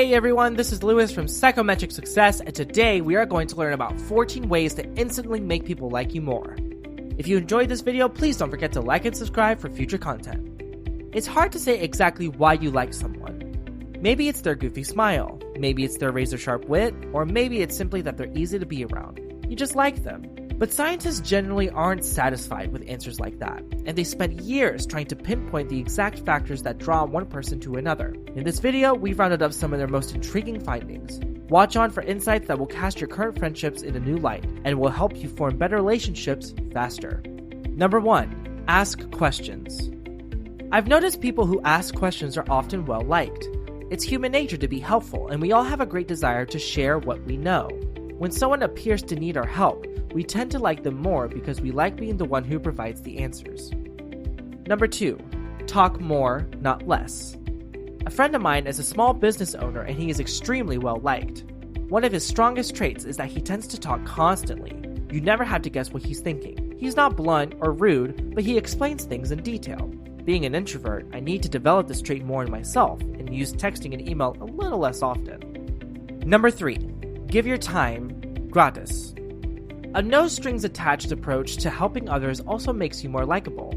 Hey everyone, this is Lewis from Psychometric Success, and today we are going to learn about 14 ways to instantly make people like you more. If you enjoyed this video, please don't forget to like and subscribe for future content. It's hard to say exactly why you like someone. Maybe it's their goofy smile, maybe it's their razor-sharp wit, or maybe it's simply that they're easy to be around. You just like them. But scientists generally aren't satisfied with answers like that, and they spend years trying to pinpoint the exact factors that draw one person to another. In this video, we've rounded up some of their most intriguing findings. Watch on for insights that will cast your current friendships in a new light, and will help you form better relationships faster. Number 1. Ask questions. I've noticed people who ask questions are often well liked. It's human nature to be helpful, and we all have a great desire to share what we know. When someone appears to need our help, we tend to like them more because we like being the one who provides the answers. Number 2. Talk more, not less. A friend of mine is a small business owner and he is extremely well liked. One of his strongest traits is that he tends to talk constantly. You never have to guess what he's thinking. He's not blunt or rude, but he explains things in detail. Being an introvert, I need to develop this trait more in myself and use texting and email a little less often. Number 3. Give your time gratis. A no-strings-attached approach to helping others also makes you more likable.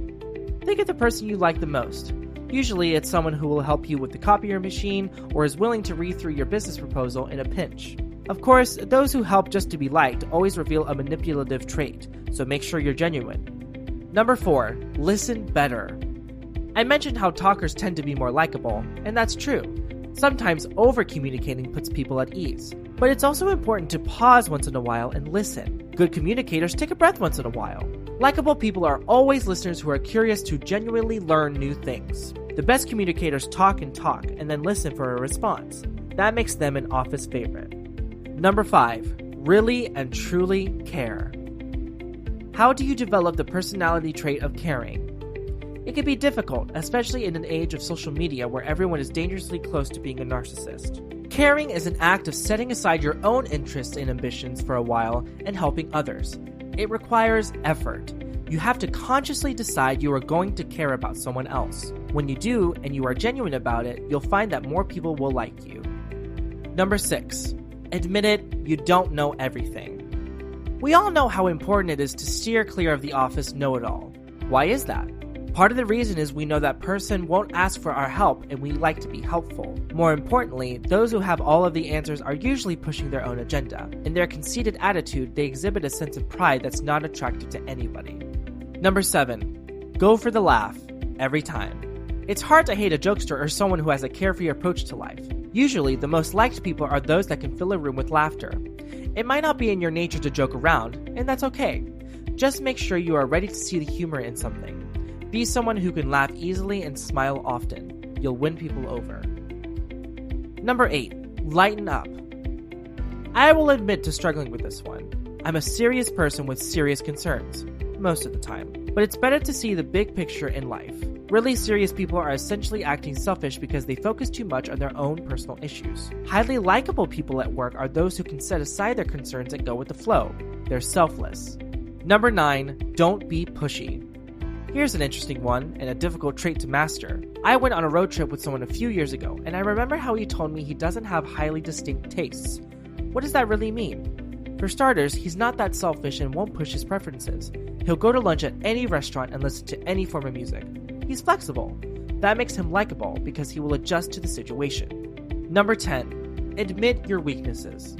Think of the person you like the most. Usually it's someone who will help you with the copier machine or is willing to read through your business proposal in a pinch. Of course, those who help just to be liked always reveal a manipulative trait, so make sure you're genuine. Number 4. Listen better. I mentioned how talkers tend to be more likable, and that's true. Sometimes over-communicating puts people at ease. But it's also important to pause once in a while and listen. Good communicators take a breath once in a while. Likeable people are always listeners who are curious to genuinely learn new things. The best communicators talk and then listen for a response. That makes them an office favorite. Number 5. Really and truly care. How do you develop the personality trait of caring? It can be difficult, especially in an age of social media where everyone is dangerously close to being a narcissist. Caring is an act of setting aside your own interests and ambitions for a while and helping others. It requires effort. You have to consciously decide you are going to care about someone else. When you do, and you are genuine about it, you'll find that more people will like you. Number 6. Admit it, you don't know everything. We all know how important it is to steer clear of the office know-it-all. Why is that? Part of the reason is we know that person won't ask for our help and we like to be helpful. More importantly, those who have all of the answers are usually pushing their own agenda. In their conceited attitude, they exhibit a sense of pride that's not attractive to anybody. Number 7. Go for the laugh, every time. It's hard to hate a jokester or someone who has a carefree approach to life. Usually, the most liked people are those that can fill a room with laughter. It might not be in your nature to joke around, and that's okay. Just make sure you are ready to see the humor in something. Be someone who can laugh easily and smile often. You'll win people over. Number 8. Lighten up. I will admit to struggling with this one. I'm a serious person with serious concerns, most of the time. But it's better to see the big picture in life. Really serious people are essentially acting selfish because they focus too much on their own personal issues. Highly likable people at work are those who can set aside their concerns and go with the flow. They're selfless. Number 9. Don't be pushy. Here's an interesting one, and a difficult trait to master. I went on a road trip with someone a few years ago, and I remember how he told me he doesn't have highly distinct tastes. What does that really mean? For starters, he's not that selfish and won't push his preferences. He'll go to lunch at any restaurant and listen to any form of music. He's flexible. That makes him likable because he will adjust to the situation. Number 10. Admit your weaknesses.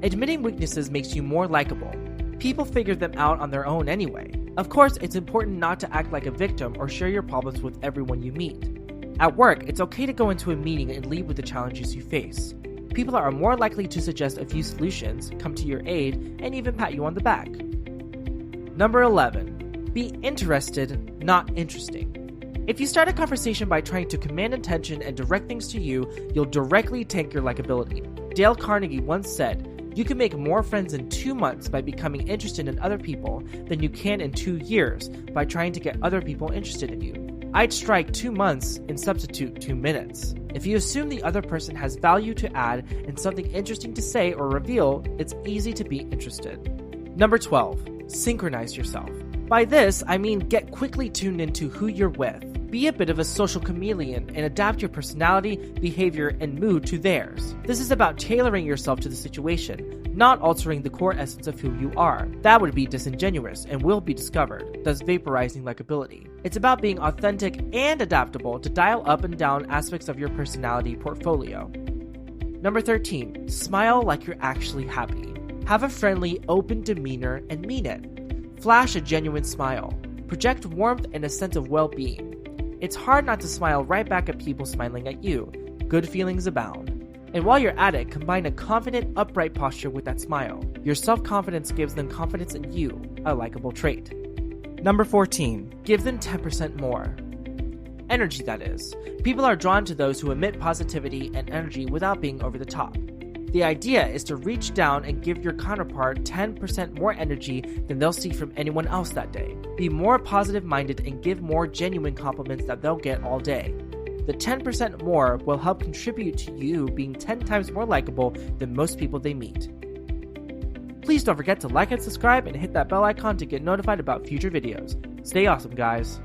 Admitting weaknesses makes you more likable. People figure them out on their own anyway. Of course, it's important not to act like a victim or share your problems with everyone you meet. At work, it's okay to go into a meeting and leave with the challenges you face. People are more likely to suggest a few solutions, come to your aid, and even pat you on the back. Number 11. Be interested, not interesting. If you start a conversation by trying to command attention and direct things to you, you'll directly tank your likability. Dale Carnegie once said, "You can make more friends in 2 months by becoming interested in other people than you can in 2 years by trying to get other people interested in you." I'd strike 2 months and substitute 2 minutes. If you assume the other person has value to add and something interesting to say or reveal, it's easy to be interested. Number 12. Synchronize yourself. By this, I mean get quickly tuned into who you're with. Be a bit of a social chameleon and adapt your personality, behavior, and mood to theirs. This is about tailoring yourself to the situation, not altering the core essence of who you are. That would be disingenuous and will be discovered, thus vaporizing likability. It's about being authentic and adaptable to dial up and down aspects of your personality portfolio. Number 13, smile like you're actually happy. Have a friendly, open demeanor and mean it. Flash a genuine smile. Project warmth and a sense of well-being. It's hard not to smile right back at people smiling at you. Good feelings abound. And while you're at it, combine a confident, upright posture with that smile. Your self-confidence gives them confidence in you, a likable trait. Number 14, give them 10% more. Energy, that is. People are drawn to those who emit positivity and energy without being over the top. The idea is to reach down and give your counterpart 10% more energy than they'll see from anyone else that day. Be more positive-minded and give more genuine compliments that they'll get all day. The 10% more will help contribute to you being 10 times more likable than most people they meet. Please don't forget to like and subscribe and hit that bell icon to get notified about future videos. Stay awesome, guys.